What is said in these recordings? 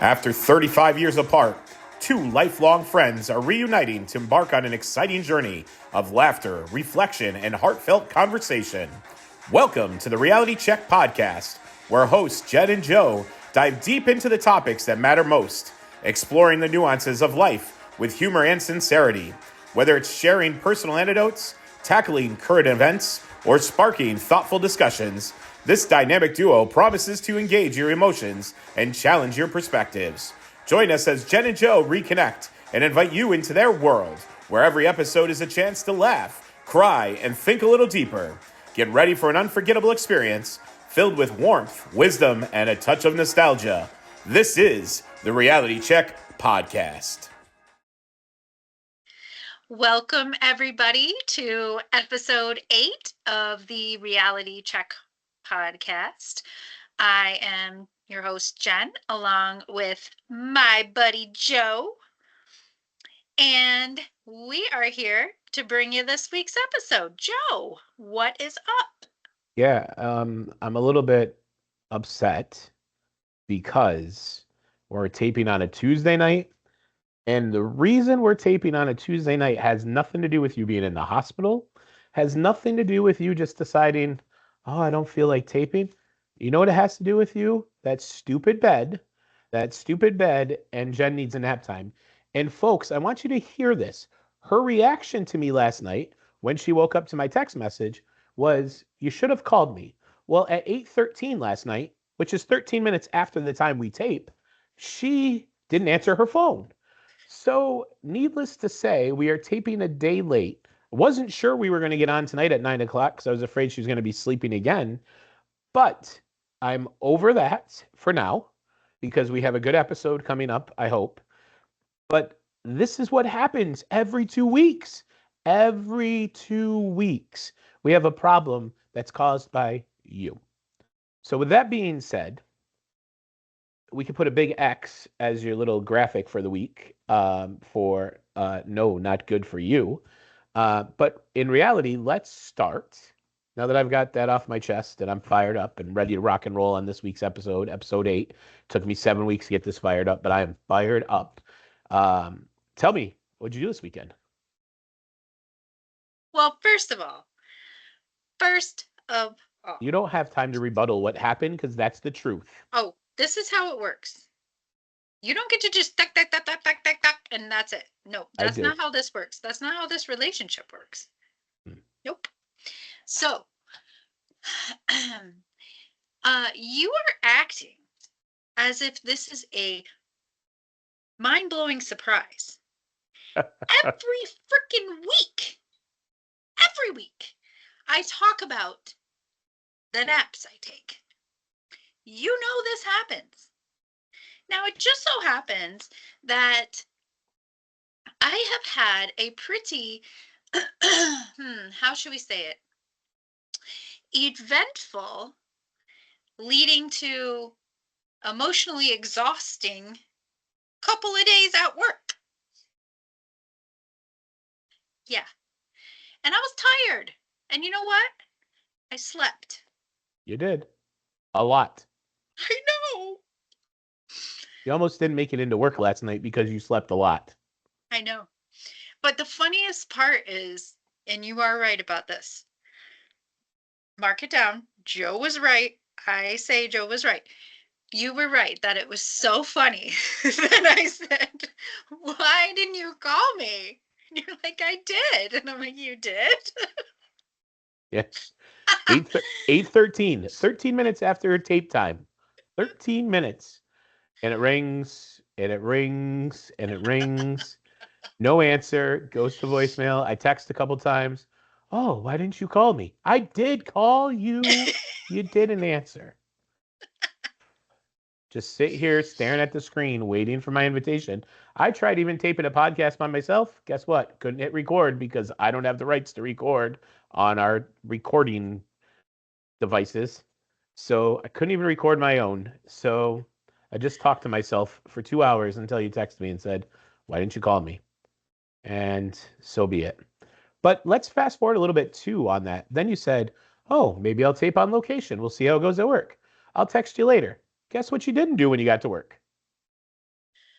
After 35 years apart, two lifelong friends are reuniting to embark on an exciting journey of laughter, reflection, and heartfelt conversation. Welcome to the Reality Check podcast, where hosts Jed and Joe dive deep into the topics that matter most, exploring the nuances of life with humor and sincerity. Whether it's sharing personal anecdotes, tackling current events, or sparking thoughtful discussions, this dynamic duo promises to engage your emotions and challenge your perspectives. Join us as Jen and Joe reconnect and invite you into their world, where every episode is a chance to laugh, cry, and think a little deeper. Get ready for an unforgettable experience filled with warmth, wisdom, and a touch of nostalgia. This is the Reality Check Podcast. Welcome, everybody, to episode 8 of the Reality Check podcast. I am your host, Jen, along with my buddy, Joe. And we are here to bring you this week's episode. Joe, what is up? Yeah, I'm a little bit upset because we're taping on a Tuesday night. And the reason we're taping on a Tuesday night has nothing to do with you being in the hospital, has nothing to do with you just deciding, oh, I don't feel like taping. You know what it has to do with you? That stupid bed, and Jen needs a nap time. And folks, I want you to hear this. Her reaction to me last night when she woke up to my text message was, you should have called me. Well, at 8:13 last night, which is 13 minutes after the time we tape, she didn't answer her phone. So, needless to say, we are taping a day late. I wasn't sure we were going to get on tonight at 9 o'clock because I was afraid she was going to be sleeping again. But I'm over that for now because we have a good episode coming up, I hope. But this is what happens every 2 weeks. Every 2 weeks, we have a problem that's caused by you. So, with that being said, we could put a big X as your little graphic for the week for no, not good for you. But in reality, let's start. Now that I've got that off my chest and I'm fired up and ready to rock and roll on this week's episode, episode 8. Took me 7 weeks to get this fired up, but I am fired up. Tell me, what'd you do this weekend? Well, first of all, you don't have time to rebuttal what happened because that's the truth. Oh, this is how it works. You don't get to just tuck, tuck, tuck, tuck, tuck, tuck, tuck, and that's it. No, that's not how this works. That's not how this relationship works. Nope. So, you are acting as if this is a mind-blowing surprise. Every freaking week, I talk about the naps I take. You know this happens. Now, it just so happens that I have had a pretty, how should we say it? Eventful, leading to emotionally exhausting couple of days at work. Yeah. And I was tired. And you know what? I slept. You did. A lot. I know. You almost didn't make it into work last night because you slept a lot. I know. But the funniest part is, and you are right about this. Mark it down. Joe was right. I say Joe was right. You were right that it was so funny that I said, why didn't you call me? And you're like, I did. And I'm like, you did? Yes. 8:13. 13 minutes after tape time. 13 minutes. And it rings, and it rings, and it rings. No answer. Goes to voicemail. I text a couple times. Oh, why didn't you call me? I did call you. You didn't answer. Just sit here staring at the screen, waiting for my invitation. I tried even taping a podcast by myself. Guess what? Couldn't hit record because I don't have the rights to record on our recording devices. So I couldn't even record my own. So I just talked to myself for 2 hours until you texted me and said, why didn't you call me? And so be it. But let's fast forward a little bit too on that. Then you said, oh, maybe I'll tape on location. We'll see how it goes at work. I'll text you later. Guess what you didn't do when you got to work?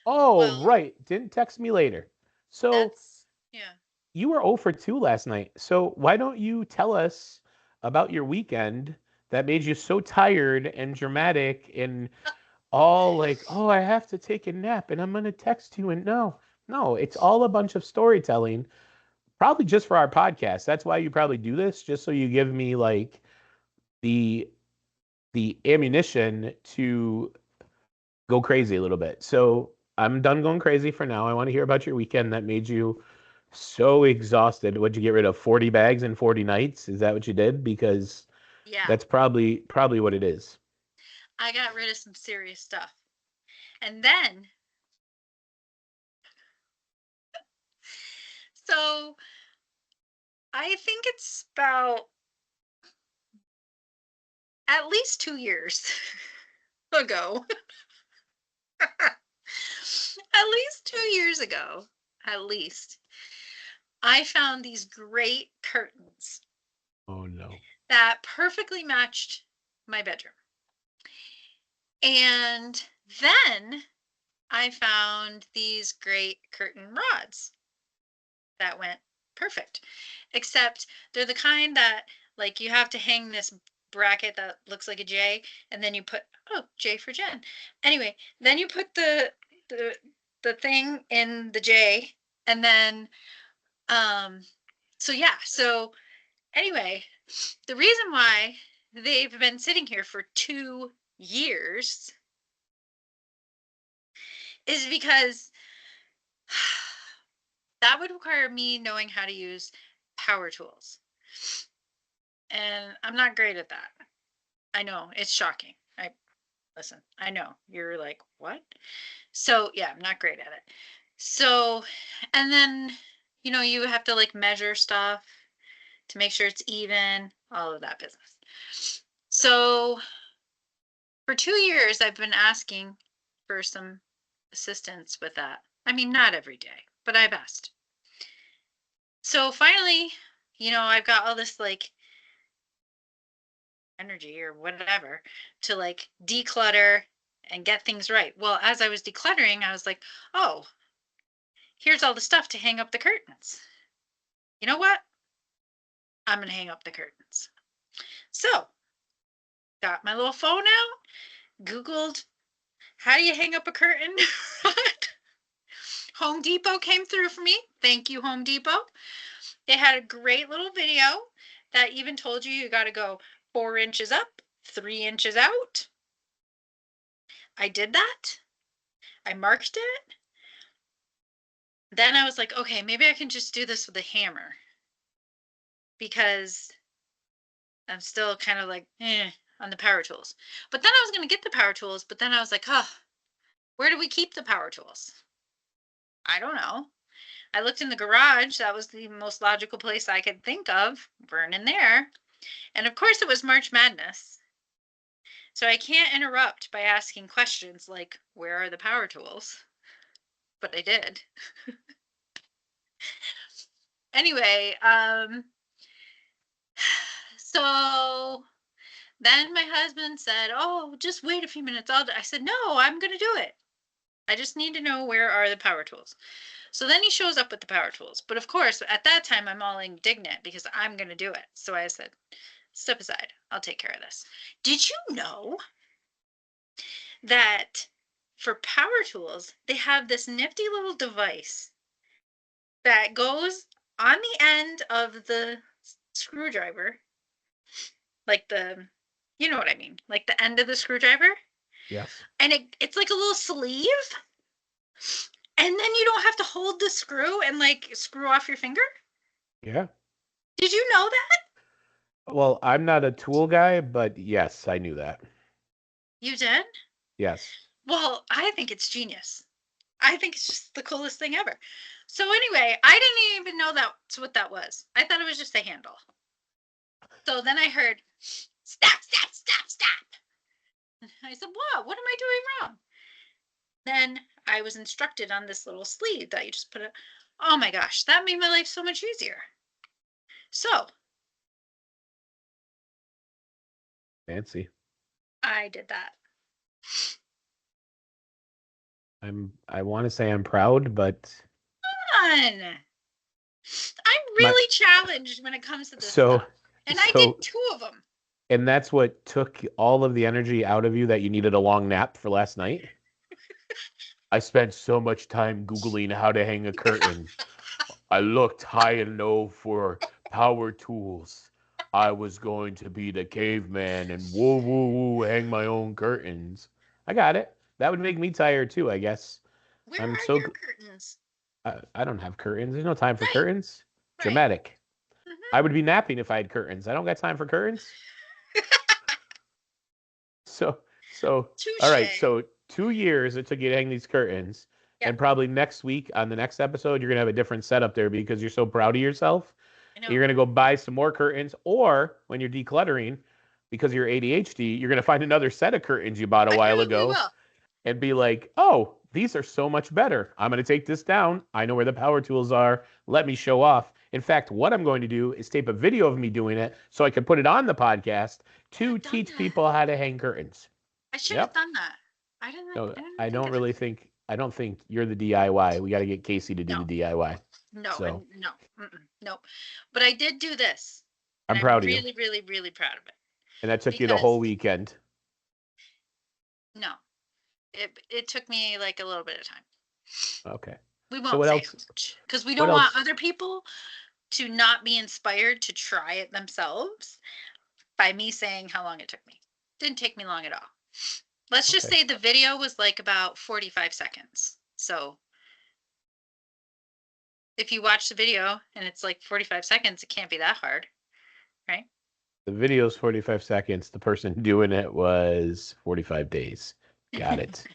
Oh, Well, right. Didn't text me later. So yeah. you were 0 for 2 last night. So why don't you tell us about your weekend that made you so tired and dramatic and all like, oh, I have to take a nap and I'm gonna text you and no, it's all a bunch of storytelling, probably just for our podcast. That's why you probably do this, just so you give me like the ammunition to go crazy a little bit. So I'm done going crazy for now. I want to hear about your weekend that made you so exhausted. Would you get rid of 40 bags in 40 nights? Is that what you did? Because Yeah. that's probably what it is. I got rid of some serious stuff. And then, so I think it's about at least 2 years ago. At least 2 years ago, at least, I found these great curtains Oh no. that perfectly matched my bedroom. And then I found these great curtain rods that went perfect. Except they're the kind that like you have to hang this bracket that looks like a J and then you put J for Jen. Anyway, then you put the the thing in the J and then um so yeah, so anyway, the reason why they've been sitting here for 2 years is because that would require me knowing how to use power tools. And I'm not great at that. I know it's shocking. I know you're like, what? So, yeah, I'm not great at it. So, and then, you have to like measure stuff to make sure it's even, all of that business. So, for 2 years, I've been asking for some assistance with that. I mean, not every day, but I've asked. So finally, I've got all this like energy or whatever to like declutter and get things right. Well, as I was decluttering, I was like, oh, here's all the stuff to hang up the curtains. You know what? I'm going to hang up the curtains. So, got my little phone out, Googled, how do you hang up a curtain? Home Depot came through for me. Thank you, Home Depot. They had a great little video that even told you got to go 4 inches up, 3 inches out. I did that. I marked it. Then I was like, okay, maybe I can just do this with a hammer because I'm still kind of like, on the power tools. But then I was going to get the power tools, but then I was like, where do we keep the power tools? I don't know. I looked in the garage. That was the most logical place I could think of. Burn in there. And of course, it was March Madness. So I can't interrupt by asking questions like, where are the power tools? But I did. Anyway, so then my husband said, oh, just wait a few minutes. I said, no, I'm going to do it. I just need to know where are the power tools. So then he shows up with the power tools. But of course, at that time, I'm all indignant because I'm going to do it. So I said, step aside. I'll take care of this. Did you know that for power tools, they have this nifty little device that goes on the end of the screwdriver, like you know what I mean, like the end of the screwdriver, Yes. and it's like a little sleeve, and then you don't have to hold the screw and like screw off your finger. Yeah. Did you know that? Well, I'm not a tool guy, but yes, I knew that. You did? Yes. Well, I think it's genius. I think it's just the coolest thing ever. So anyway, I didn't even know that's what that was. I thought it was just a handle. So then I heard, stop, stop, stop, stop. I said, what am I doing wrong? Then I was instructed on this little sleeve that you just put it. Oh my gosh, that made my life so much easier. So Fancy. I did that. I want to say I'm proud, but Come on. I'm my really challenged when it comes to this so stuff. And I did so 2 of them. and that's what took all of the energy out of you that you needed a long nap for last night. I spent so much time Googling how to hang a curtain. I looked high and low for power tools. I was going to be the caveman and woo woo woo hang my own curtains. I got it. That would make me tired too, I guess. Where I'm are so your curtains? I don't have curtains. There's no time for Right, curtains. right. Dramatic. I would be napping if I had curtains. I don't got time for curtains. So so all right. Touche. So 2 years it took you to hang these curtains, Yep, and probably next week on the next episode you're gonna have a different setup there because you're so proud of yourself. I You're know. gonna go buy some more curtains, or when you're decluttering, because of your ADHD, you're gonna find another set of curtains you bought a I while probably ago will. and be like, "Oh, these are so much better. I'm gonna take this down. I know where the power tools are. Let me show off." In fact, what I'm going to do is tape a video of me doing it so I can put it on the podcast Should to have done teach that. people how to hang curtains. I should have Yep. done that. I didn't. No, I didn't I think don't of it. really think I don't think you're the DIY. We got to get Casey to do the No, DIY. no, So and no, no. But I did do this, and I'm I'm proud of you. really, really, really proud of it And that took you the whole because weekend. no, it took me like a little bit of time. Okay. We So won't what say else? how much because we What don't want else? other people to not be inspired to try it themselves by me saying how long it took me. Didn't take me long at all. Let's just Okay. say the video was like about 45 seconds. So if you watch the video and it's like 45 seconds, it can't be that hard, right? The video's 45 seconds. The person doing it was 45 days. Got it.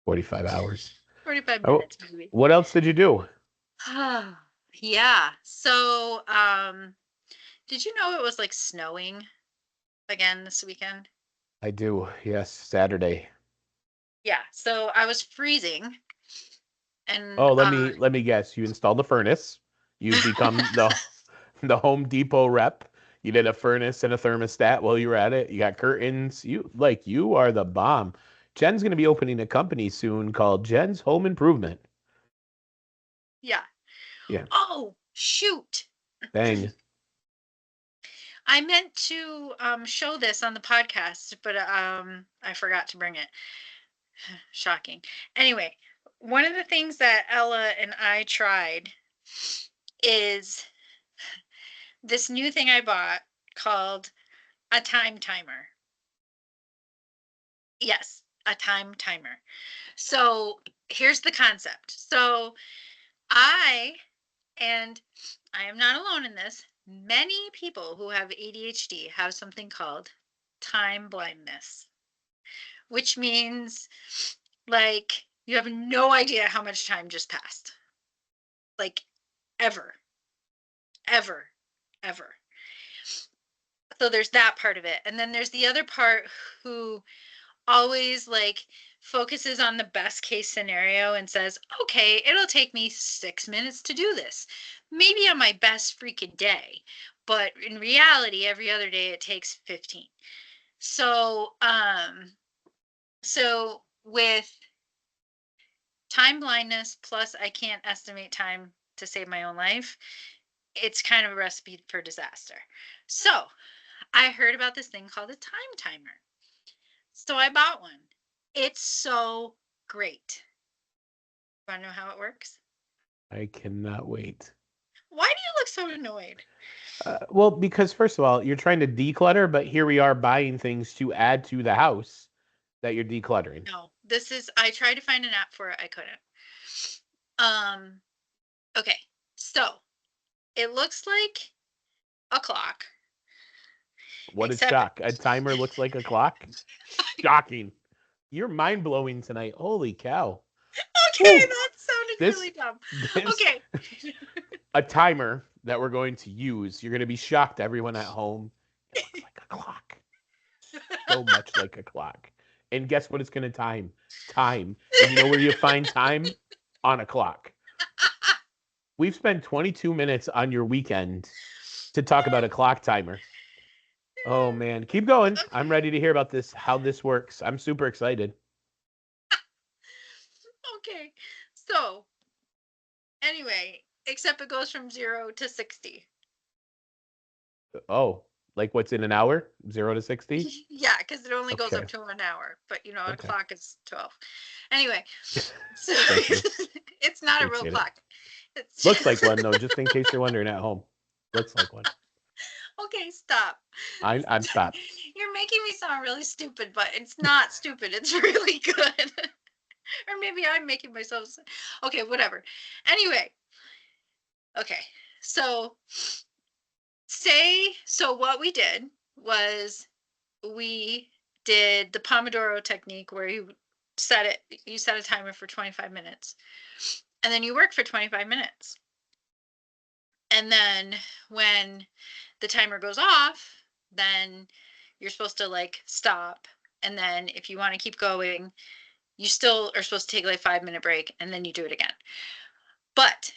45 hours. 45 Oh, minutes maybe. what else did you do? Yeah. So, did you know it was like snowing again this weekend? I do. Yes, Saturday. Yeah. So I was freezing and Oh, let me guess. You installed the furnace. You've become the Home Depot rep. You did a furnace and a thermostat while you were at it. You got curtains. You are the bomb. Jen's going to be opening a company soon called Jen's Home Improvement. yeah. Yeah. Oh, shoot. Bang. I meant to show this on the podcast, but I forgot to bring it. Shocking. Anyway, one of the things that Ella and I tried is this new thing I bought called a time timer. Yes, a time timer. So here's the concept. So I, and I am not alone in this, many people who have ADHD have something called time blindness, which means like you have no idea how much time just passed. Like ever, ever, ever. So there's that part of it. And then there's the other part who always like focuses on the best case scenario and says, okay, it'll take me 6 minutes to do this. Maybe on my best freaking day. But in reality, every other day it takes 15. So, so with time blindness plus I can't estimate time to save my own life, it's kind of a recipe for disaster. So I heard about this thing called a time timer. So I bought one. It's so great. Want to know how it works? I cannot wait. Why do you look so annoyed? Well, because first of all, you're trying to declutter, but here we are buying things to add to the house that you're decluttering. No, this is, I tried to find an app for it. I couldn't. Um, okay. So it looks like a clock, What a except, shock. A timer looks like a clock? Shocking. You're mind blowing tonight. Holy cow. okay, Woo. that sounded really This, dumb. this, Okay. a timer that we're going to use. You're going to be shocked, everyone at home. It looks like a clock. So much like a clock. And guess what it's going to time? Time. And you know where you find time? On a clock. We've spent 22 minutes on your weekend to talk about a clock timer. Oh man, keep going. I'm ready to hear about this, how this works. I'm super excited. Okay. So, anyway, except it goes from 0 to 60. Oh, like what's in an hour? 0 to 60? Yeah, because it only goes Okay. up to an hour, but a Okay. clock is 12. Anyway, so Thank you. it's not a real Appreciate it. clock. It's Looks like one though, just in case you're wondering at home. Looks like one. Okay, stop. I'm stopped. You're making me sound really stupid, but it's not stupid. It's really good. Or maybe I'm making myself. Okay, whatever. Anyway, okay. So what we did was we did the Pomodoro technique where you set a timer for 25 minutes and then you work for 25 minutes. And then when the timer goes off, then you're supposed to like stop. And then if you want to keep going, you still are supposed to take like 5-minute break and then you do it again. But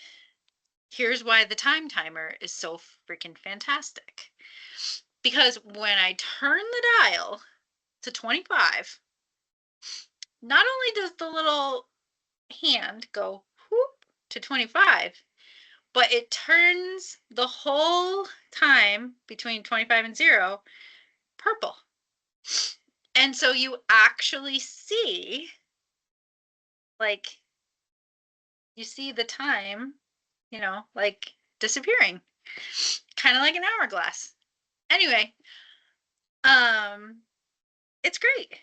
here's why the time timer is so freaking fantastic. Because when I turn the dial to 25, not only does the little hand go whoop to 25, but it turns the whole time between 25 and 0 purple. And so you actually see, like, you see the time, like disappearing, kind of like an hourglass. Anyway, it's great.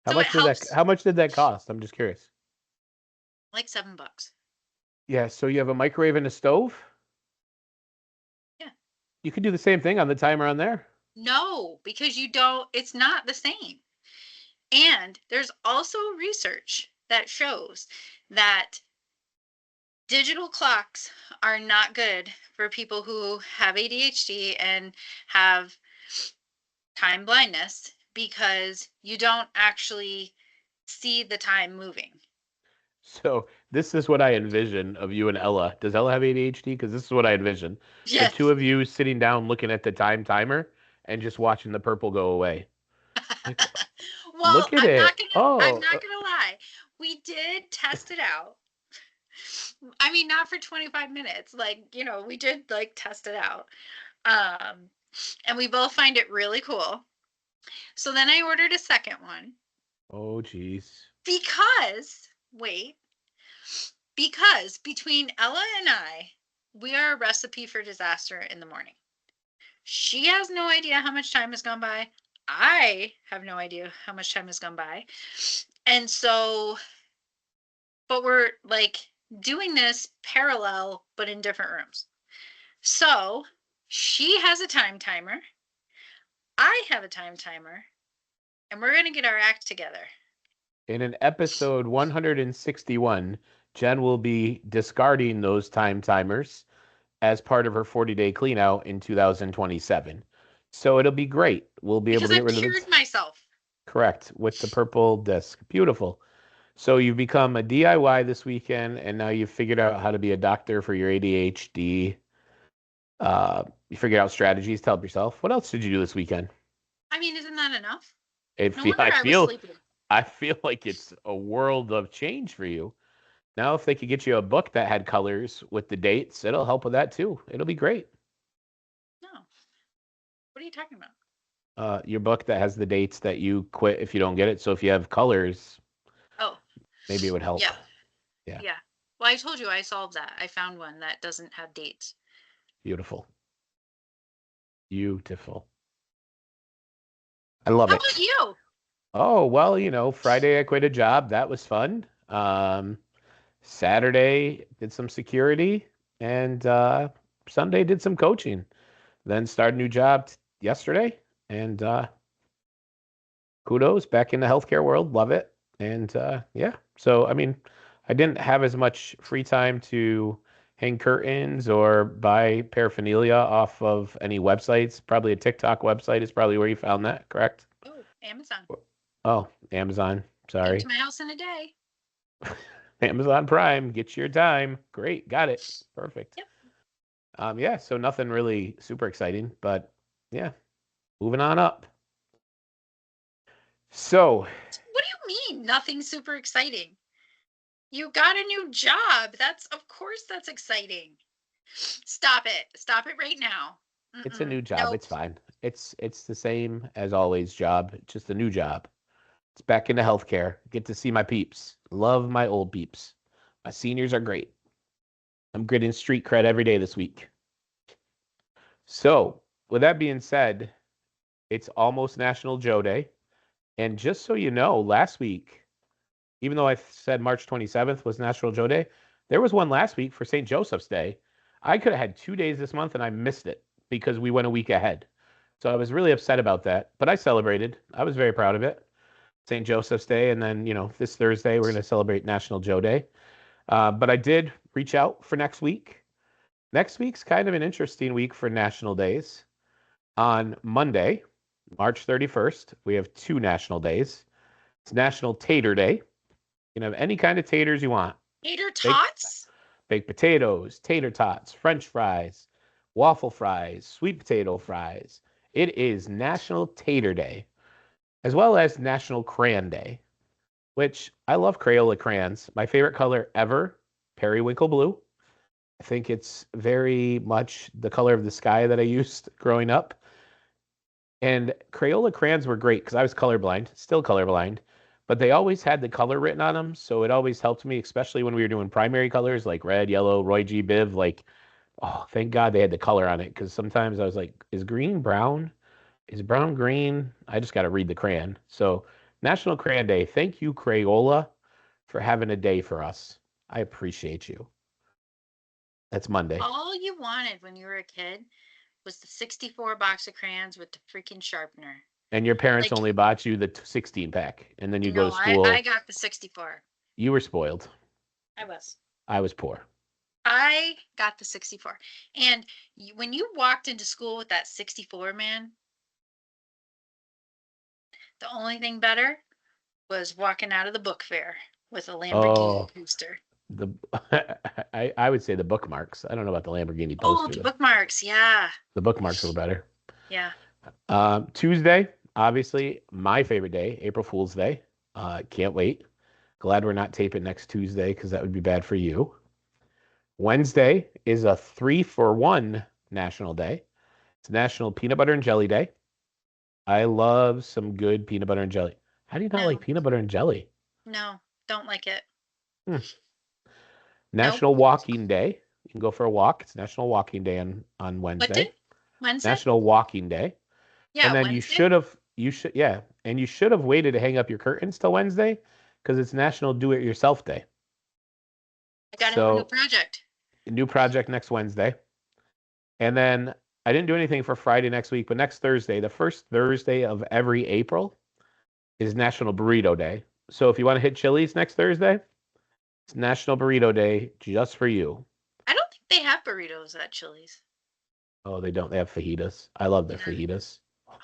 How So it much did that helps, how much did that cost? I'm just curious. like $7. Yeah, so you have a microwave and a stove? Yeah. You could do the same thing on the timer on there. No, because it's not the same. And there's also research that shows that digital clocks are not good for people who have ADHD and have time blindness because you don't actually see the time moving. So this is what I envision of you and Ella. Does Ella have ADHD? Because this is what I envision. The two Yes. of you sitting down looking at the timer and just watching the purple go away. Like, Well, look at it. I'm Oh, not gonna lie. We did test it out. I mean, not for 25 minutes. Like, we did like test it out. Um, and we both find it really cool. So then I ordered a second one oh, geez. because between Ella and I, we are a recipe for disaster in the morning. She has no idea how much time has gone by. I have no idea how much time has gone by. And so, but we're like doing this parallel, but in different rooms. So she has a time timer. I have a time timer. And we're going to get our act together. In an episode 161, Jen will be discarding those timers as part of her 40-day clean out in 2027. So it'll be great. We'll be able Because to get I've rid of cured it. myself. Correct, with the purple disc. Beautiful. So you've become a DIY this weekend, and now you've figured out how to be a doctor for your ADHD. You figured out strategies to help yourself. What else did you do this weekend? I mean, isn't that enough? It No feel, wonder I was sleeping. I feel like it's a world of change for you. Now, if they could get you a book that had colors with the dates, it'll help with that too. It'll be great. No. What are you talking about? Your book that has the dates that you quit if you don't get it. So if you have colors, Oh, maybe it would help. yeah. Yeah. Yeah. Well, I told you I solved that. I found one that doesn't have dates. Beautiful. Beautiful. I love How it. about you? Oh, well, Friday I quit a job. That was fun. Saturday did some security and Sunday did some coaching. Then started a new job yesterday and kudos back in the healthcare world. Love it. And yeah, so I mean, I didn't have as much free time to hang curtains or buy paraphernalia off of any websites. Probably a TikTok website is probably where you found that, correct? Oh, Amazon. Oh, Amazon. Came to Sorry. my house in a day. Amazon Prime, get your time. Great, got it. Perfect. Yep. Yeah, so nothing really super exciting, but yeah, moving on up. So, What do you mean? Nothing super exciting. You got a new job. Of course that's exciting. Stop it. Stop it right now. It's a Mm-mm. new job. Nope. It's fine. It's the same as always job, just a new job. It's back into healthcare. Get to see my peeps. Love my old peeps. My seniors are great. I'm getting street cred every day this week. So, with that being said, it's almost National Joe Day. And just so you know, last week, even though I said March 27th was National Joe Day, there was one last week for St. Joseph's Day. I could have had 2 days this month and I missed it because we went a week ahead. So I was really upset about that, but I celebrated. I was very proud of it. St. Joseph's Day, and then, this Thursday, we're going to celebrate National Joe Day. But I did reach out for next week. Next week's kind of an interesting week for national days. On Monday, March 31st, we have two national days. It's National Tater Day. You can have any kind of taters you want. Tater Baked, tots? baked potatoes, tater tots, French fries, waffle fries, sweet potato fries. It is National Tater Day, as well as National Crayon Day, which I love Crayola crayons. My favorite color ever, periwinkle blue. I think it's very much the color of the sky that I used growing up. And Crayola crayons were great because I was colorblind, still colorblind, but they always had the color written on them. So it always helped me, especially when we were doing primary colors like red, yellow, Roy G. Biv. Like, oh, thank God they had the color on it because sometimes I was like, is green brown? Is brown green? I just got to read the crayon. So, National Crayon Day. Thank you, Crayola, for having a day for us. I appreciate you. That's Monday. All you wanted when you were a kid was the 64 box of crayons with the freaking sharpener. And your parents Like, only bought you the 16 pack, and then you go no, to I school. got the 64. You were spoiled. I was. I was poor. I got the 64. And when you walked into school with that 64, man, the only thing better was walking out of the book fair with a Lamborghini Oh, poster. the I would say the bookmarks. I don't know about the Lamborghini Oh, poster the though. bookmarks. Yeah. The bookmarks were better. Yeah. Tuesday, obviously my favorite day, April Fool's Day. Can't wait. Glad we're not taping next Tuesday because that would be bad for you. Wednesday is a 3-for-1 National Day. It's National Peanut Butter and Jelly Day. I love some good peanut butter and jelly. How do you not like No, peanut butter and jelly? no, don't like it. Hmm. Nope. National Walking Day. You can go for a walk. It's National Walking Day on What day? Wednesday. Wednesday? National Walking Day. And Yeah, then Wednesday. and you should have waited to hang up your curtains till Wednesday because it's National Do It Yourself Day. I got to have a new So, project. a new project next Wednesday. And then I didn't do anything for Friday next week, but next Thursday, the first Thursday of every April, is National Burrito Day. So if you want to hit Chili's next Thursday, it's National Burrito Day just for you. I don't think they have burritos at Chili's. Oh, they don't. They have fajitas. I love their Yeah. fajitas. Oh,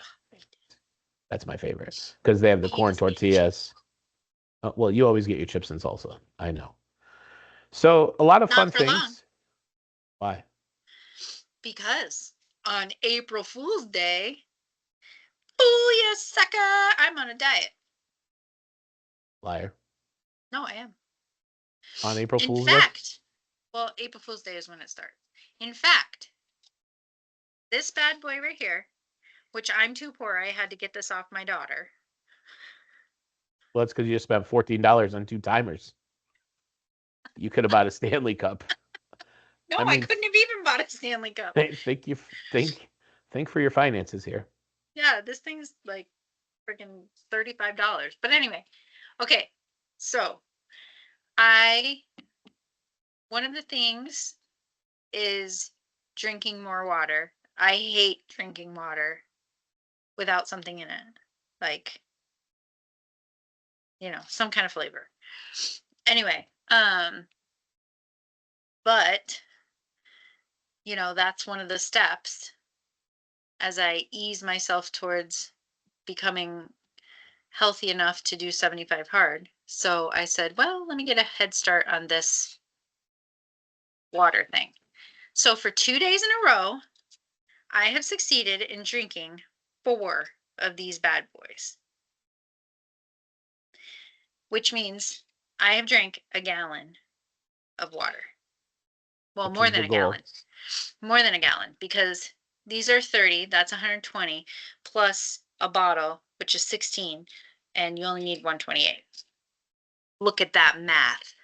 That's my favorite because they have the corn fajitas make me tortillas. Well, you always get your chips and salsa. I know. So a lot of fun not for long things. Why? because on April Fool's Day, fool you sucker, I'm on a diet. Liar. No, I am. On April In Fool's Day? fact, well, April Fool's Day is when it starts. In fact, this bad boy right here, which I'm too poor, I had to get this off my daughter. Well, that's because you just spent $14 on two timers. You could have bought a Stanley Cup. No, I I mean, couldn't have even bought a Stanley Cup. think for your finances here. Yeah, this thing's like freaking $35. But anyway, okay. So one of the things is drinking more water. I hate drinking water without something in it, like, some kind of flavor. Anyway, but that's one of the steps as I ease myself towards becoming healthy enough to do 75 hard. So I said, well, let me get a head start on this water thing. So for 2 days in a row, I have succeeded in drinking 4 of these bad boys, which means I have drank a gallon of water. Well, which more is than the a goal. gallon. More than a gallon, because these are 30, that's 120, plus a bottle, which is 16, and you only need 128. Look at that math.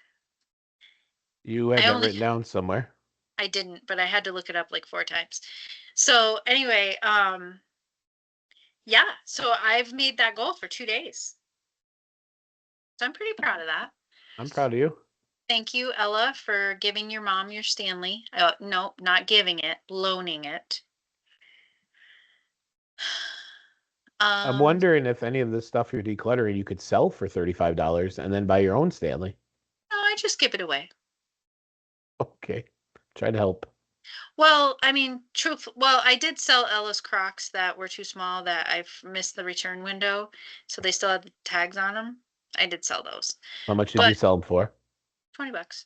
You I had that only written down somewhere. I didn't, but I had to look it up like 4 times. So anyway, yeah, so I've made that goal for 2 days. So I'm pretty proud of that. I'm proud of you. Thank you, Ella, for giving your mom your Stanley. No, not giving it, loaning it. I'm Um, wondering if any of the stuff you're decluttering you could sell for $35 and then buy your own Stanley. no, I just give it away. Okay. Try to help. Well, I mean, well, I did sell Ella's Crocs that were too small that I've missed the return window, so they still had the tags on them. I did sell those, How much did you but sell them for? $20.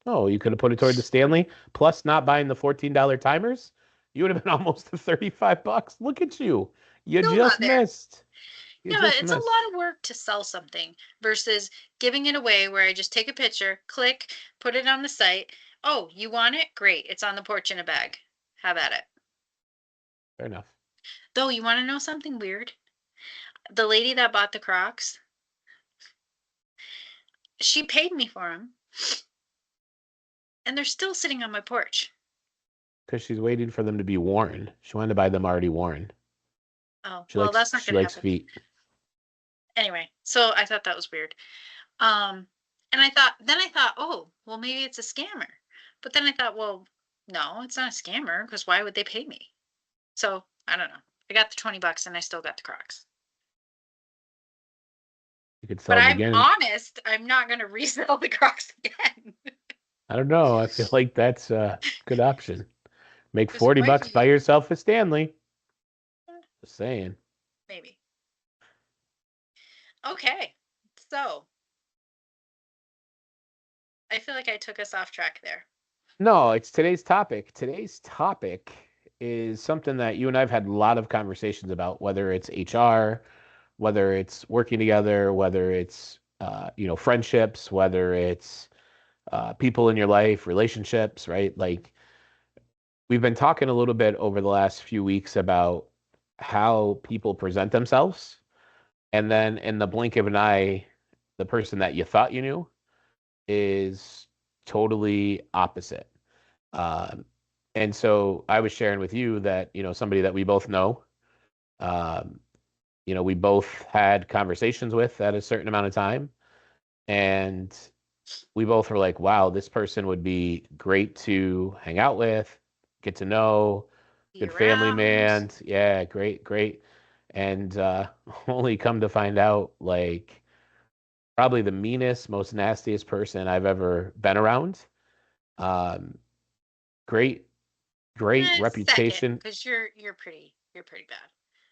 Oh, you could have put it toward the Stanley, plus not buying the $14 timers. You would have been almost to $35. Look at you. You Still not just there. missed. You Yeah, but just it's a missed. lot of work to sell something versus giving it away where I just take a picture, click, put it on the site. Oh, you want it? Great. It's on the porch in a bag. Have at it. Fair enough. Though, you want to know something weird? The lady that bought the Crocs, she paid me for them, and they're still sitting on my porch. Because she's waiting for them to be worn. She wanted to buy them already worn. Oh, She well, likes that's not she going to likes happen. feet. Anyway, so I thought that was weird. Um, and I thought, oh, well, maybe it's a scammer. But then I thought, well, no, it's not a scammer because why would they pay me? So I don't know. I got the $20 and I still got the Crocs. You could sell But them I'm again. honest, I'm not going to resell the Crocs again. I don't know. I feel like that's a good option. Make Because it might $40, buy be, yourself a Stanley. Just saying. maybe. Okay. So I feel like I took us off track there. No, it's today's topic. Today's topic is something that you and I've had a lot of conversations about, whether it's HR, whether it's working together, whether it's friendships, whether it's people in your life, relationships, right? Like we've been talking a little bit over the last few weeks about how people present themselves, and then in the blink of an eye, the person that you thought you knew is totally opposite. Um, and so I was sharing with you that, somebody that we both know, um, we both had conversations with at a certain amount of time. And we both were like, wow, this person would be great to hang out with, get to know, Be good family around. man. Yeah, great, great. And only come to find out, like, probably the meanest, most nastiest person I've ever been around. Um, great, great Second, reputation. because you're pretty bad.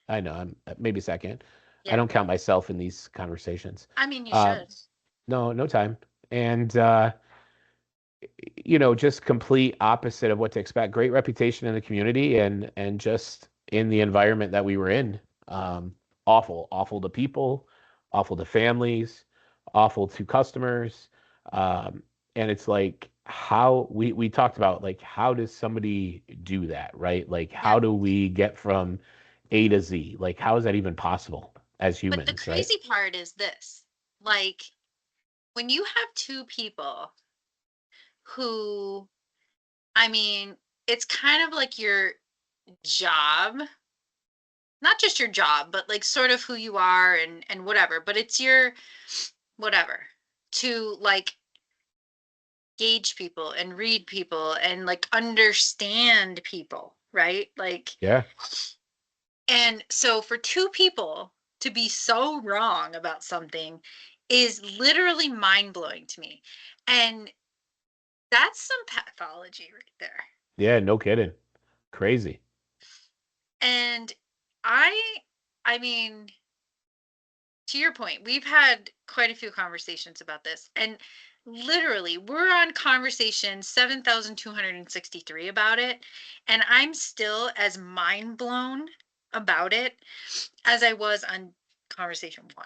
I know I'm maybe second. I Yeah. don't count myself in these conversations. I mean, you Uh, should. no, no time. And just complete opposite of what to expect. Great reputation in the community and just in the environment that we were in. Um, Awful, awful to people, awful to families, awful to customers. Um, and it's like how we talked about like how does somebody do that, right? Like Yeah. how do we get from A to Z? Like how is that even possible as But the humans, right? crazy part is this, like, when you have two people who, I mean, it's kind of like your job, not just your job, but like sort of who you are and whatever, but it's your whatever to like gauge people and read people and like understand people, right? Like, Yeah. and so for two people to be so wrong about something is literally mind blowing to me. And that's some pathology right there. Yeah, no kidding. Crazy. And I I mean, to your point, we've had quite a few conversations about this. And literally, we're on conversation 7,263 about it. And I'm still as mind blown about it as I was on conversation one.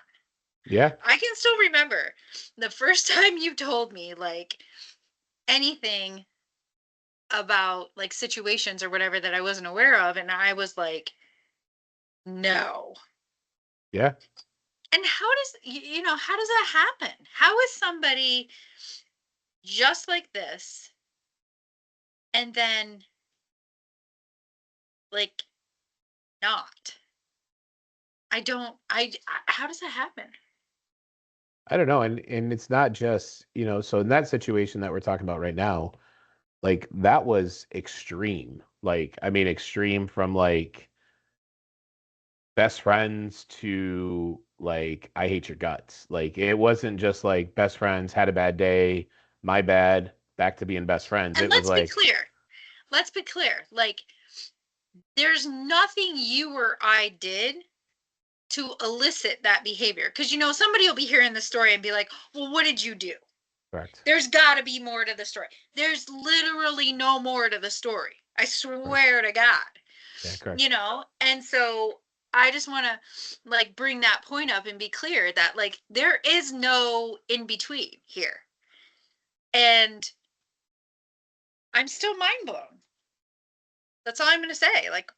Yeah. I can still remember the first time you told me like anything about like situations or whatever that I wasn't aware of, and I was like, no. Yeah. And how does how does that happen? How is somebody just like this and then like not? I don't how does that happen? I don't know. And it's not just, so in that situation that we're talking about right now, like that was extreme. Like, I mean, extreme from like best friends to like I hate your guts. Like it wasn't just like best friends had a bad day, my bad, back to being best friends. And It was let's be like, clear. Let's be clear. Like there's nothing you or I did to elicit that behavior. Because somebody will be hearing the story and be like, well, what did you do? correct, There's got to be more to the story. There's literally no more to the story. I correct. swear to God. Yeah, correct. And so I just want to like bring that point up and be clear that like there is no in between here. And I'm still mind blown. That's all I'm going to say. Like,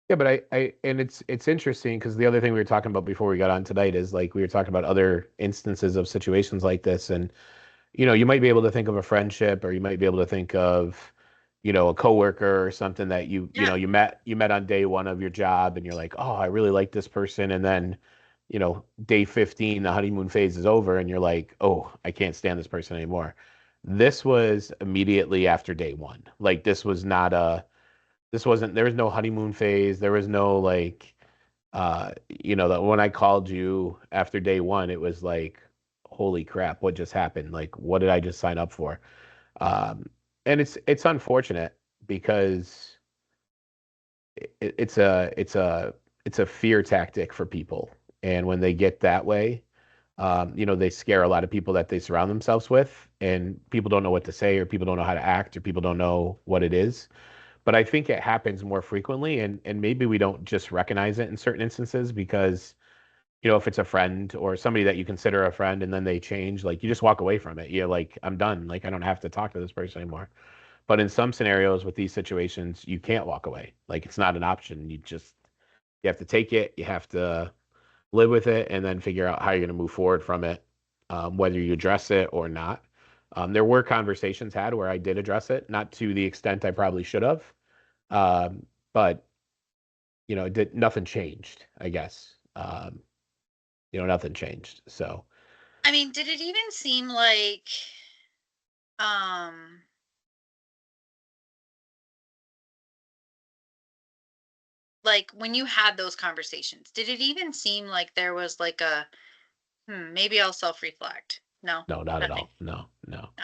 Yeah, but and it's interesting because the other thing we were talking about before we got on tonight is like we were talking about other instances of situations like this, and you might be able to think of a friendship, or you might be able to think of, a coworker or something that yeah. you met on day one of your job, and you're like, oh, I really like this person, and then, day 15, the honeymoon phase is over, and you're like, oh, I can't stand this person anymore. This was immediately after day one. Like this wasn't, there was no honeymoon phase. There was no like, that when I called you after day one, it was like, holy crap, what just happened? Like, what did I just sign up for? Um, and it's unfortunate because it's a fear tactic for people. And when they get that way, they scare a lot of people that they surround themselves with, and people don't know what to say, or people don't know how to act, or people don't know what it is. But I think it happens more frequently, and maybe we don't just recognize it in certain instances because, if it's a friend or somebody that you consider a friend and then they change, like you just walk away from it. You're like, I'm done. Like I don't have to talk to this person anymore. But in some scenarios with these situations, you can't walk away. Like it's not an option. You have to take it. You have to live with it and then figure out how you're going to move forward from it, whether you address it or not. There were conversations had where I did address it, not to the extent I probably should have. But nothing changed, I guess. Nothing changed. So I mean, did it even seem um, like when you had those conversations, did it even seem like there was like a, maybe I'll self-reflect? No, no, not at nothing. all. No, no. No.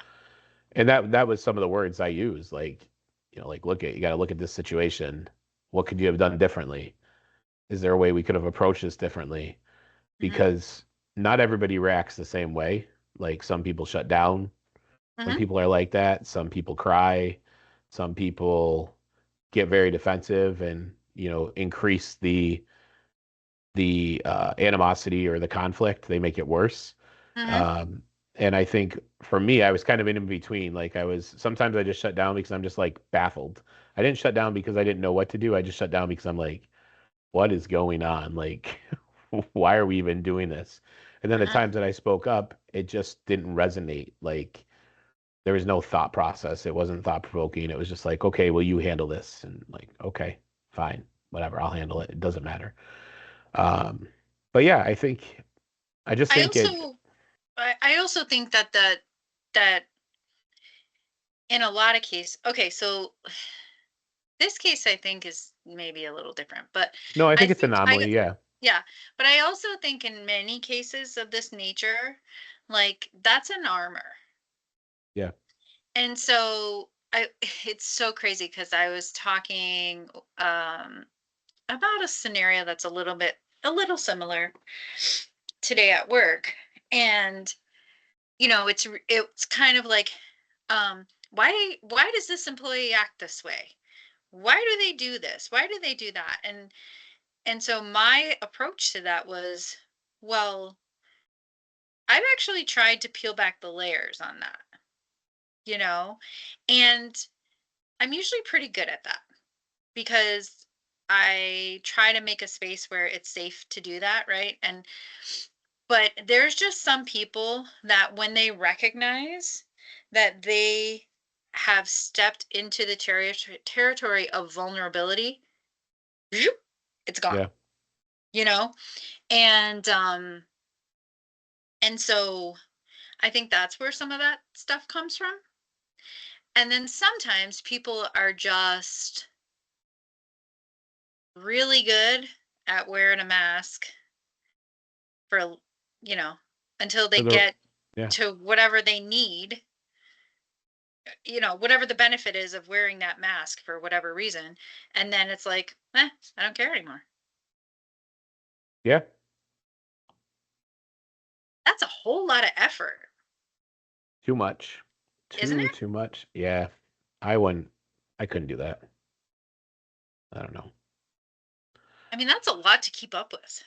And that was some of the words I used, like, like you got to look at this situation. What could you have done differently? Is there a way we could have approached this differently? Hmm. Because not everybody reacts the same way. Like some people shut down. Some Hmm. people are like that. Some people cry. Some people get very defensive and, increase the animosity or the conflict. They make it worse. Hmm. Um, and I think for me, I was kind of in between. Like sometimes I just shut down because I'm just like baffled. I didn't shut down because I didn't know what to do. I just shut down because I'm like, what is going on? Like, why are we even doing this? And then the Uh-huh. times that I spoke up, it just didn't resonate. Like, there was no thought process. It wasn't thought provoking. It was just like, okay, well, you handle this. And like, okay, fine, whatever, I'll handle it. It doesn't matter. Um, but yeah, I just I think it, also, I also think that in a lot of cases, okay, so this case I think is maybe a little different, but no, I I think it's think I, anomaly. Yeah. yeah, but I also think in many cases of this nature, like that's an armor. Yeah. And so it's so crazy because I was talking about a scenario that's a little similar today at work. And it's kind of like, why does this employee act this way? Why do they do this? Why do they do that? And so my approach to that was, well, I've actually tried to peel back the layers on that, you know? And I'm usually pretty good at that because I try to make a space where it's safe to do that, right? But there's just some people that when they recognize that they have stepped into the territory of vulnerability, zoop, it's gone, Yeah. you know? And and so I think that's where some of that stuff comes from. And then sometimes people are just really good at wearing a mask for, you know, until they For the get yeah. to whatever they need, whatever the benefit is of wearing that mask for whatever reason. And then it's like, I don't care anymore. Yeah. That's a whole lot of effort, Too much. isn't it? Too much. Yeah. I couldn't do that. I don't know. I mean, that's a lot to keep up with.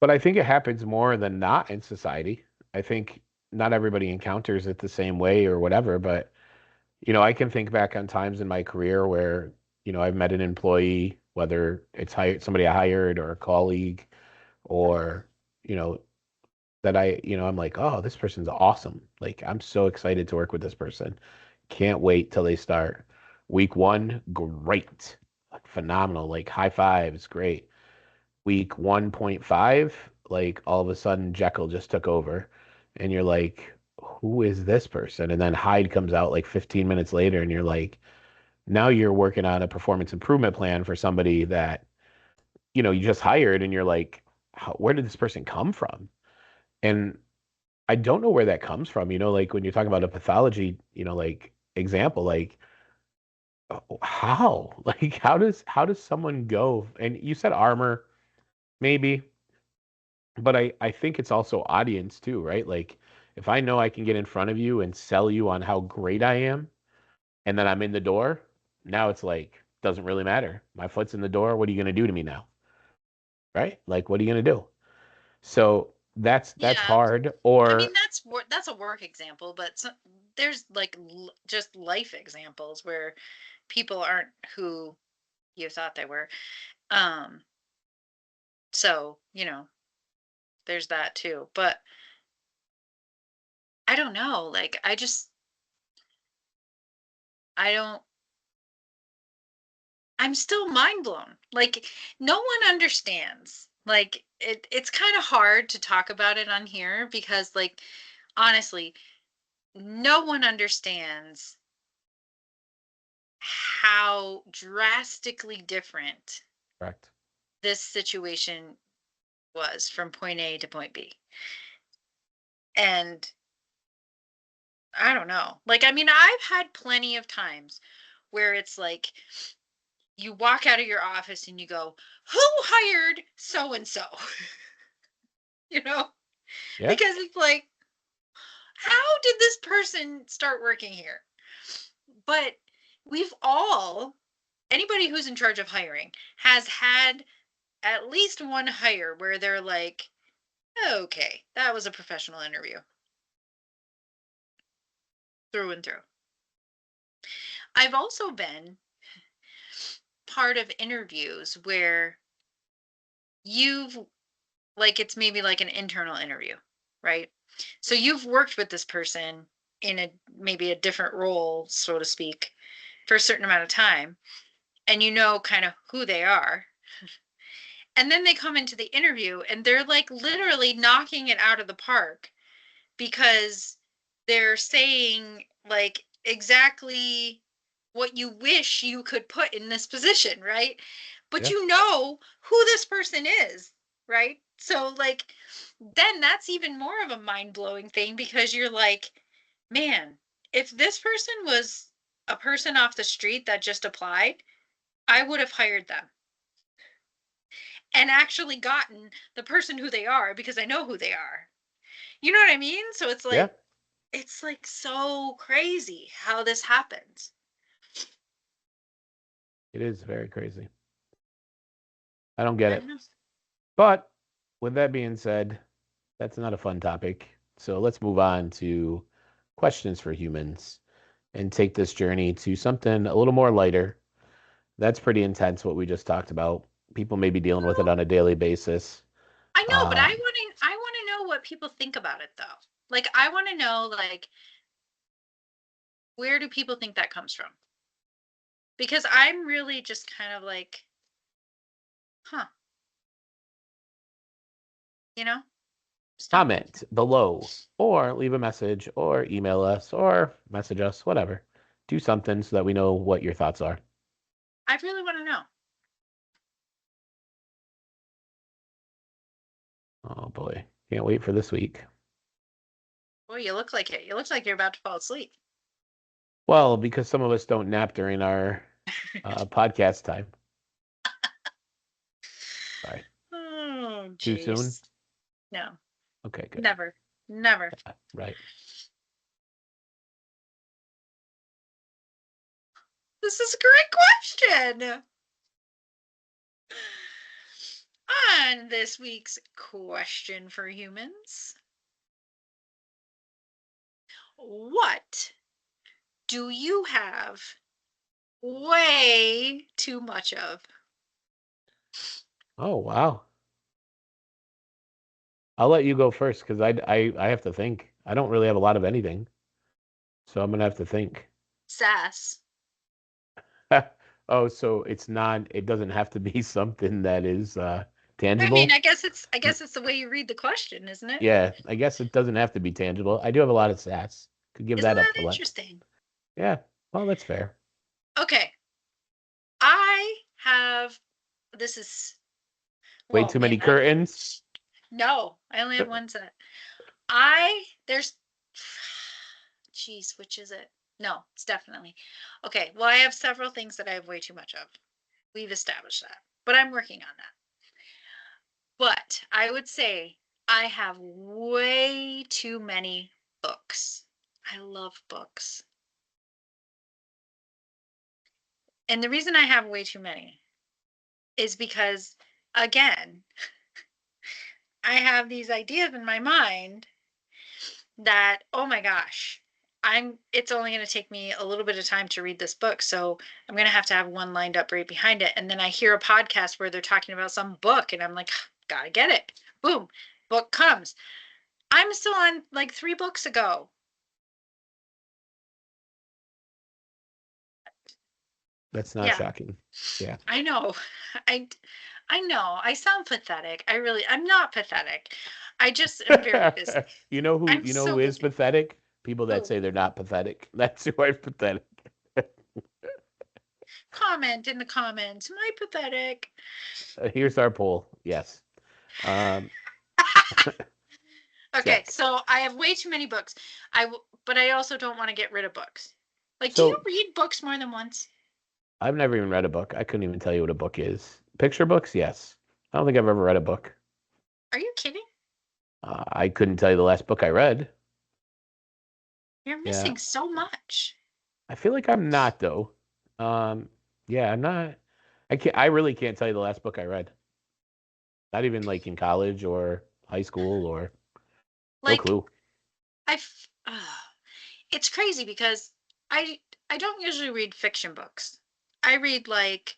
But I think it happens more than not in society. I think not everybody encounters it the same way or whatever, but I can think back on times in my career where, I've met an employee, whether it's somebody I hired or a colleague or, you know, that I'm like, oh, this person's awesome. Like, I'm so excited to work with this person. Can't wait till they start. Week one, great. Like, phenomenal. Like, high fives, great. Week 1.5, like, all of a sudden, Jekyll just took over. And you're like, who is this person? And then Hyde comes out like 15 minutes later, and you're like, now you're working on a performance improvement plan for somebody that, you just hired, and you're like, where did this person come from? And I don't know where that comes from. Like when you're talking about a pathology, like example, like how? Like how does someone go? And you said armor, maybe, but I think it's also audience too, right? Like if I know I can get in front of you and sell you on how great I am, and then I'm in the door, now it's like doesn't really matter. My foot's in the door. What are you gonna do to me now? Right? Like what are you gonna do? So that's Yeah. hard. I mean, Or that's a work example, but there's like just life examples where people aren't who you thought they were. Um, so, there's that too. But I don't know. Like, I don't, I'm still mind blown. Like, no one understands. Like, it's kind of hard to talk about it on here because, like, honestly, no one understands how drastically different correct. this situation was from point A to point B. And I don't know. Like, I mean, I've had plenty of times where it's like you walk out of your office and you go, "Who hired so and so?" You know? Yeah. Because it's like, how did this person start working here? But we've all, anybody who's in charge of hiring has had at least one hire where they're like, okay, that was a professional interview through and through. I've also been part of interviews where you've, like, it's maybe like an internal interview, right? So you've worked with this person in maybe a different role, so to speak, for a certain amount of time, and you know kind of who they are. And then they come into the interview and they're like literally knocking it out of the park because they're saying like exactly what you wish you could put in this position, right? But Yeah. you know who this person is, right? So like then that's even more of a mind-blowing thing because you're like, man, if this person was a person off the street that just applied, I would have hired them and actually gotten the person who they are because I know who they are. You know what I mean? So Yeah. it's like so crazy how this happens. It is very crazy. I don't get I it. don't know. But with that being said, that's not a fun topic. So let's move on to questions for humans and take this journey to something a little more lighter. That's pretty intense what we just talked about. People may be dealing with it on a daily basis. I know, but Um, I want to know what people think about it though. Like I want to know like where do people think that comes from? Because I'm really just kind of like, huh, you know, stumped. Comment below or leave a message or email us or message us, whatever. Do something so that we know what your thoughts are. I really want to know. Oh boy. Can't wait for this week. Boy, you look like it. You look like you're about to fall asleep. Well, because some of us don't nap during our podcast time. Sorry. Oh, Too soon? jeez. No, Okay, good. never, never. Right. This is a great question. On this week's question for humans, what do you have way too much of? Oh, wow. I'll let you go first because I have to think. I don't really have a lot of anything. So I'm gonna have to think. Sass. Oh, so it doesn't have to be something that is I mean, tangible. I guess it's the way you read the question, isn't it? Yeah, I guess it doesn't have to be tangible. I do have a lot of sass. Could give Isn't that up that for lunch. interesting? Yeah, well, that's fair. Okay. I have this is Way whoa too many man. curtains. No, I only have one set. I there's Jeez, which is it? No, it's definitely. Okay, well, I have several things that I have way too much of. We've established that. But I'm working on that. But I would say I have way too many books. I love books. And the reason I have way too many is because, again, I have these ideas in my mind that, oh my gosh, it's only going to take me a little bit of time to read this book. So I'm going to have one lined up right behind it. And then I hear a podcast where they're talking about some book and I'm like, gotta get it. Boom, book comes. I'm still on like 3 books ago. That's not Yeah, shocking. Yeah. I know. I I know. I sound pathetic. I'm not pathetic. I just am very busy. I'm You know who so is busy. pathetic? People that Who? say they're not pathetic. That's who are pathetic. Comment in the comments. Am I pathetic? Here's our poll. Yes. Um, Okay, check. so I have way too many books. But I also don't want to get rid of books. Like, do you So read books more than once? I've never even read a book. I couldn't even tell you what a book is. Picture books, yes. I don't think I've ever read a book. Are you kidding? I couldn't tell you the last book I read. You're Yeah, missing so much. I feel like I'm not though. Um, yeah, I'm not. I can't. I really can't tell you the last book I read. Not even like in college or high school or no Like, clue. it's crazy because I I don't usually read fiction books. I read like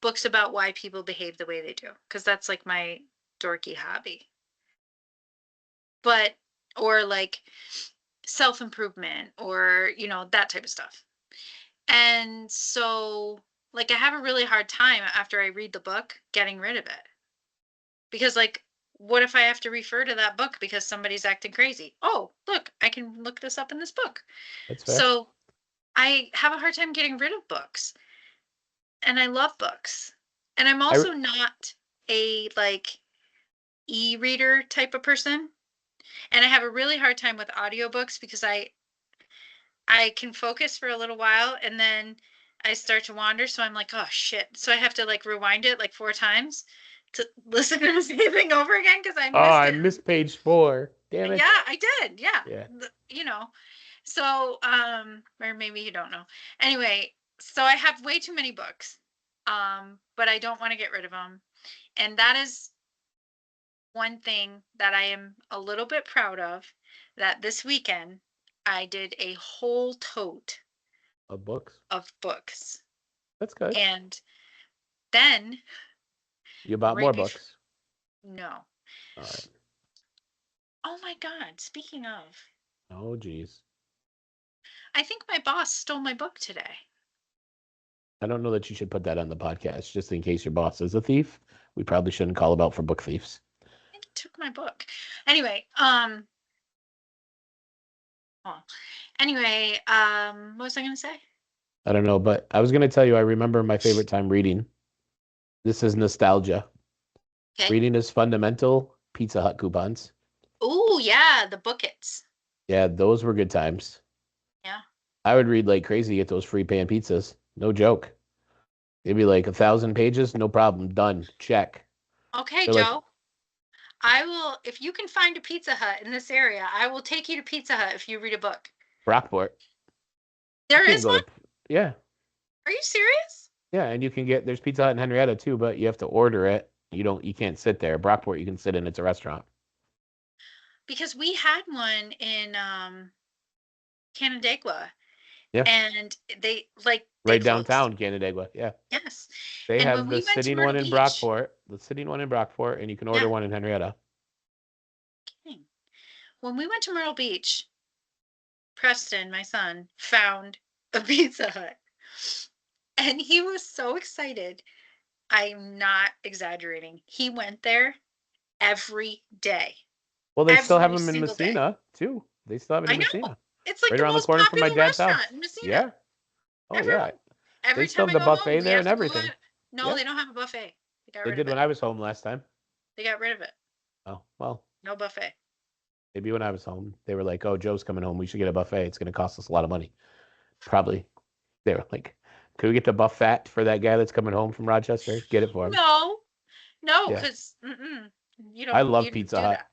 books about why people behave the way they do because that's like my dorky hobby. But or like self-improvement or, that type of stuff. And so like I have a really hard time after I read the book getting rid of it. Because like what if I have to refer to that book because somebody's acting crazy? Oh, look, I can look this up in this book. That's fair. So I have a hard time getting rid of books. And I love books. And I'm I also not a like e-reader type of person. And I have a really hard time with audiobooks because I can focus for a little while and then I start to wander. So I'm like, oh shit. So I have to like rewind it like 4 times to listen to the same thing over again because I oh, missed I it. missed page 4. Damn it. Yeah, I did. Yeah. Yeah. You know. So, or maybe you don't know. Anyway, so I have way too many books. But I don't want to get rid of them. And that is one thing that I am a little bit proud of, that this weekend I did a whole tote Of books. of books. That's good. And then You bought right more before, books. no. All right. Oh my God, speaking of, Oh, geez. I think my boss stole my book today. I don't know that you should put that on the podcast just in case your boss is a thief. We probably shouldn't call him out for book thieves. I think he took my book. Anyway, well, what was I going to say? I don't know, but I was going to tell you, I remember my favorite time reading. This is nostalgia. Okay. Reading is fundamental. Pizza Hut coupons. Oh, yeah, the bookets. Yeah, those were good times. Yeah. I would read like crazy to get those free pan pizzas. No joke. It'd be like 1,000 pages, no problem. Done. Check. Okay, They're like Joe. I will, if you can find a Pizza Hut in this area, I will take you to Pizza Hut if you read a book. Rockport. There You can is go one? to, yeah. Are you serious? Yeah, and you can get there's Pizza Hut in Henrietta too, but you have to order it. You can't sit there. Brockport you can sit in, it's a restaurant. Because we had one in Canandaigua, Yeah. and they like they Right closed. downtown Canandaigua. Yeah. Yes. They And when have we the went to sitting Myrtle one in Beach, Brockport, and you can order yeah, one in Henrietta. kidding. When we went to Myrtle Beach, Preston, my son, found a Pizza Hut. And he was so excited. I'm not exaggerating. He went there every day. Well, they still have Every them in single day. Messina too. They still have it I in know. Messina. It's like Right the around the most corner from my popular dad's restaurant house. in Messina. Yeah. Oh yeah. Everyone, They every still time have I the go home, buffet we there have and to go everything. out. No, Yeah. they don't have a buffet. They got They rid did of when it. I was home last time. They got rid of it. Oh, well, No buffet. maybe when I was home, they were like, "Oh, Joe's coming home. We should get a buffet. It's going to cost us a lot of money." Probably. They were like, "Could we get the buffet for that guy that's coming home from Rochester? Get it for him." No, no, Yeah. because I you love don't Pizza do Hut. that.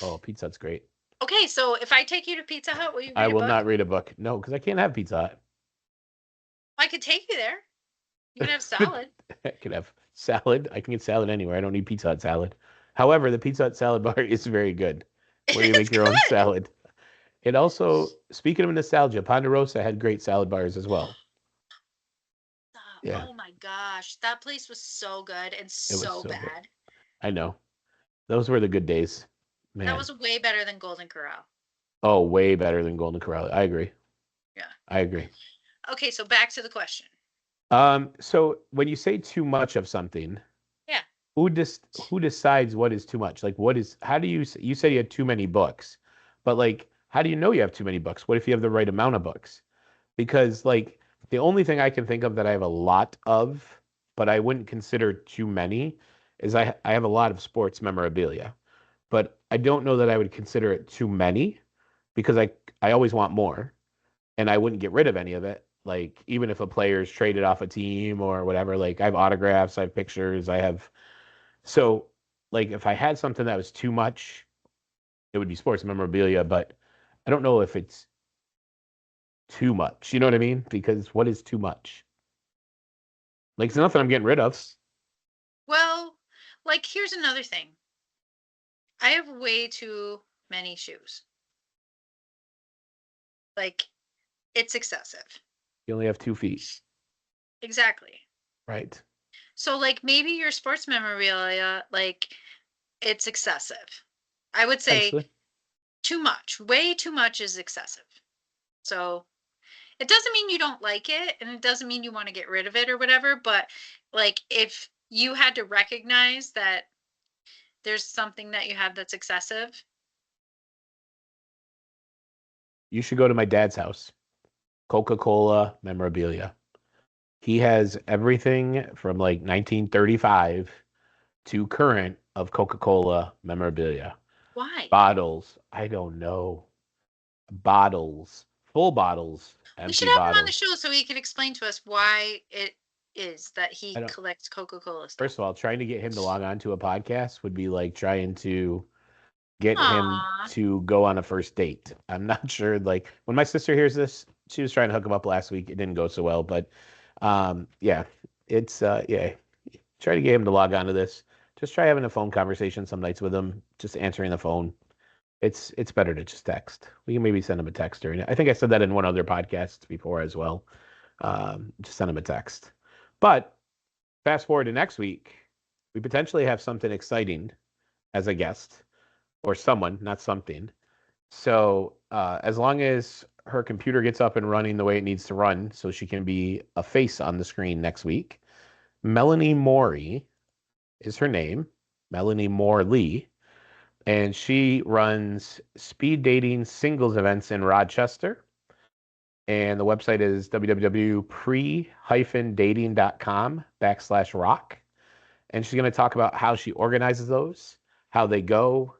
Oh, Pizza Hut's great. Okay, so if I take you to Pizza Hut, will you I read a will book? not read a book. No, because I can't have Pizza Hut. I could take you there. You can have salad. I can have salad. I can get salad anywhere. I don't need Pizza Hut salad. However, the Pizza Hut salad bar is very good, where you It's make your own good. salad. It also, speaking of nostalgia, Ponderosa had great salad bars as well. Yeah, Oh my gosh, that place was so good and it was so so good. bad. I know. Those were the good days. That Man. was way better than Golden Corral. Oh, way better than Golden Corral. I agree. Yeah. I agree. Okay, so back to the question. So when you say too much of something, Yeah. who decides what is too much? Like what is how do you said you had too many books, but like how do you know you have too many books? What if you have the right amount of books? Because like the only thing I can think of that I have a lot of, but I wouldn't consider too many, is I have a lot of sports memorabilia, but I don't know that I would consider it too many because I always want more and I wouldn't get rid of any of it. Like even if a player's traded off a team or whatever, like I have autographs, I have pictures, I have so like if I had something that was too much, it would be sports memorabilia, but I don't know if it's too much. You know what I mean? Because what is too much? Like it's nothing I'm getting rid of. Well, like here's another thing. I have way too many shoes. Like it's excessive. You only have 2 feet. Exactly. Right. So like maybe your sports memorabilia, like it's excessive. I would say Potentially. too much. Way too much is excessive. So it doesn't mean you don't like it and it doesn't mean you want to get rid of it or whatever, but like if you had to recognize that there's something that you have that's excessive. You should go to my dad's house. Coca-Cola memorabilia. He has everything from like 1935 to current of Coca-Cola memorabilia. Why? Bottles. I don't know. Bottles. Full bottles. We should Empty have him on the bottles. show so he could explain to us why it is that he I don't. collects Coca-Cola stuff. First of all, trying to get him to log on to a podcast would be like trying to get him Aw. to go on a first date. I'm not sure. Like when my sister hears this, she was trying to hook him up last week. It didn't go so well, but yeah, it's yeah. Try to get him to log on to this. just try having a phone conversation some nights with them, just answering the phone. It's better to just text. We can maybe send them a text during it. I think I said that in one other podcast before as well. Just send them a text. But fast forward to next week, we potentially have something exciting as a guest or someone, not something. So as long as her computer gets up and running the way it needs to run, so she can be a face on the screen next week, Melanie Morey is her name, Melanie Morley, and she runs speed dating singles events in Rochester. And the website is www.pre-dating.com/rock. And she's going to talk about how she organizes those, how they go.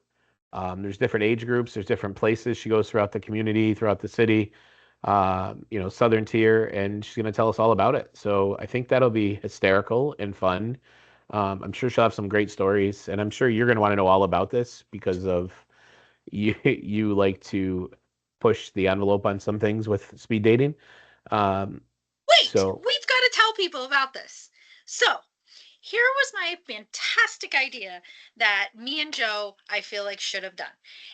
There's different age groups, there's different places she goes throughout the community, throughout the city, Southern Tier, and she's going to tell us all about it. So I think that'll be hysterical and fun. I'm sure she'll have some great stories, and I'm sure you're going to want to know all about this because of you like to push the envelope on some things with speed dating. Wait, So we've got to tell people about this. So here was my fantastic idea that me and Joe, I feel like, should have done.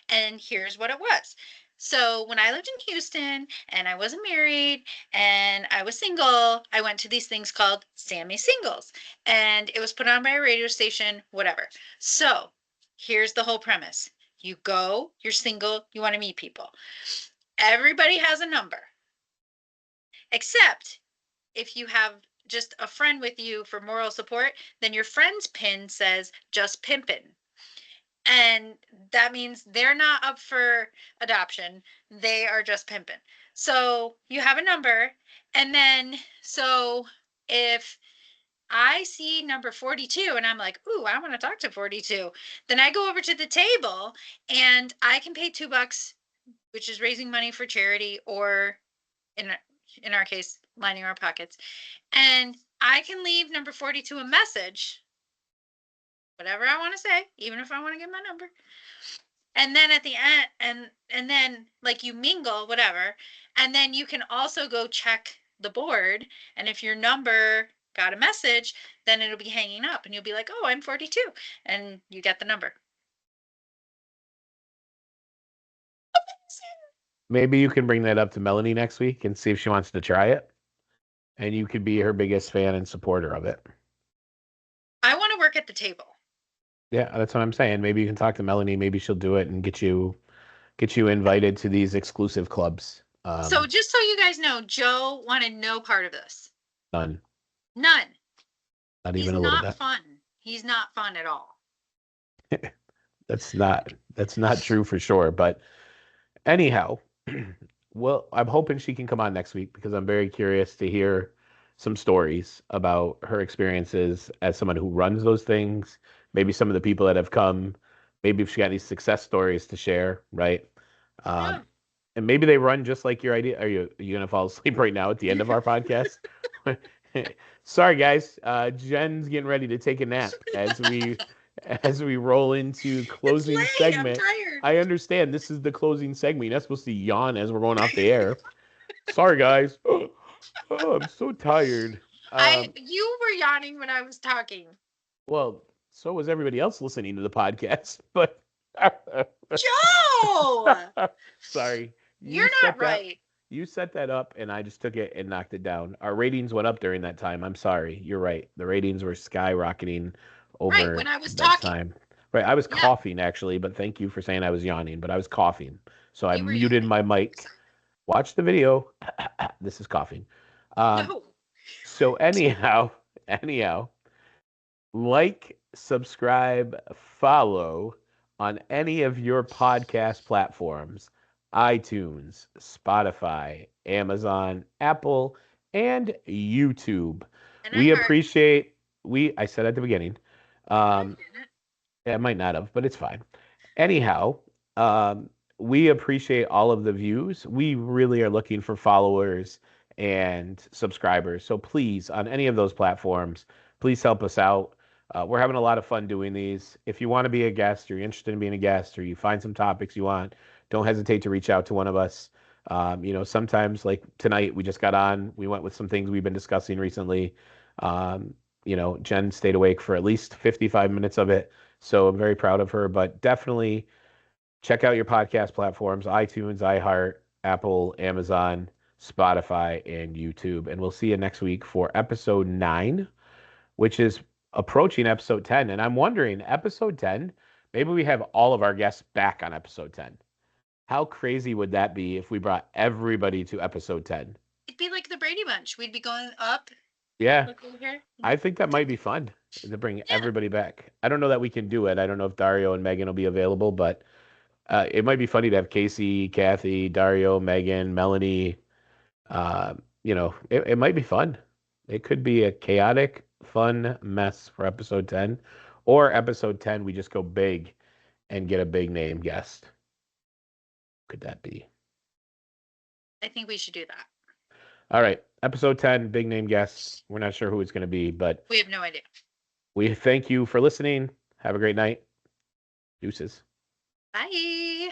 And here's what it was. So when I lived in Houston and I wasn't married and I was single, I went to these things called Sammy Singles. And it was put on by a radio station, whatever. So here's the whole premise. You go, you're single, you want to meet people. Everybody has a number. Except if you have just a friend with you for moral support, then your friend's pin says just pimpin'. And that means they're not up for adoption. They are just pimping. So you have a number. And then, so if I see number 42 and I'm like, ooh, I want to talk to 42, then I go over to the table and I can pay $2, which is raising money for charity, or in our case, lining our pockets. And I can leave number 42 a message, whatever I want to say, even if I want to give my number. And then at the end, and then like you mingle, whatever. And then you can also go check the board. And if your number got a message, then it'll be hanging up and you'll be like, oh, I'm 42. And you get the number. maybe you can bring that up to Melanie next week and see if she wants to try it. And you could be her biggest fan and supporter of it. I want to work at the table. Yeah, that's what I'm saying. Maybe you can talk to Melanie. Maybe she'll do it and get you invited to these exclusive clubs. So just so you guys know, Joe wanted no part of this. None. None. Not He's even a little not bit. fun. He's not fun at all. That's not true for sure. But anyhow, well, I'm hoping she can come on next week because I'm very curious to hear some stories about her experiences as someone who runs those things. Maybe some of the people that have come. Maybe if she got any success stories to share, right? Yeah. And maybe they run just like your idea. Are you gonna fall asleep right now at the end of our podcast? Sorry, guys. Jen's getting ready to take a nap as we roll into closing late. segment. I'm tired. I understand this is the closing segment. You're not supposed to yawn as we're going off the air. Sorry, guys. Oh, I'm so tired. You were yawning when I was talking. Well, so was everybody else listening to the podcast, but Joe! sorry. You're not right. You set that up, and I just took it and knocked it down. Our ratings went up during that time. I'm sorry. You're right. The ratings were skyrocketing over Right, when I was that talking. time. Right. I was Yeah. coughing, actually, but thank you for saying I was yawning, but I was coughing. So I You were muted yawning. my mic. Watch the video. This is coughing. No. So anyhow, like, subscribe, follow on any of your podcast platforms, iTunes, Spotify, Amazon, Apple, and YouTube. And We I heard- appreciate, I said at the beginning, I didn't. yeah, it might not have, but it's fine. Anyhow, we appreciate all of the views. We really are looking for followers and subscribers. So please, on any of those platforms, please help us out. We're having a lot of fun doing these. If you want to be a guest, or you're interested in being a guest, or you find some topics you want, don't hesitate to reach out to one of us. Sometimes, like tonight, we just got on. We went with some things we've been discussing recently. Jen stayed awake for at least 55 minutes of it. So I'm very proud of her. But definitely check out your podcast platforms: iTunes, iHeart, Apple, Amazon, Spotify, and YouTube. And we'll see you next week for episode 9, which is approaching episode 10. And I'm wondering, episode 10, maybe we have all of our guests back on episode 10. How crazy would that be if we brought everybody to episode 10? It'd be like the Brady Bunch. We'd be going up. Yeah, Look over here. I think that might be fun to bring everybody back. I don't know that we can do it. I don't know if Dario and Megan will be available, but it might be funny to have Casey, Kathy, Dario, Megan, Melanie. It might be fun. It could be a chaotic, fun mess for episode 10. Or episode 10, we just go big and get a big name guest. Could that be? I think we should do that. All right. Episode 10, big name guest. We're not sure who it's going to be, but we have no idea. We thank you for listening. Have a great night. Deuces. Bye.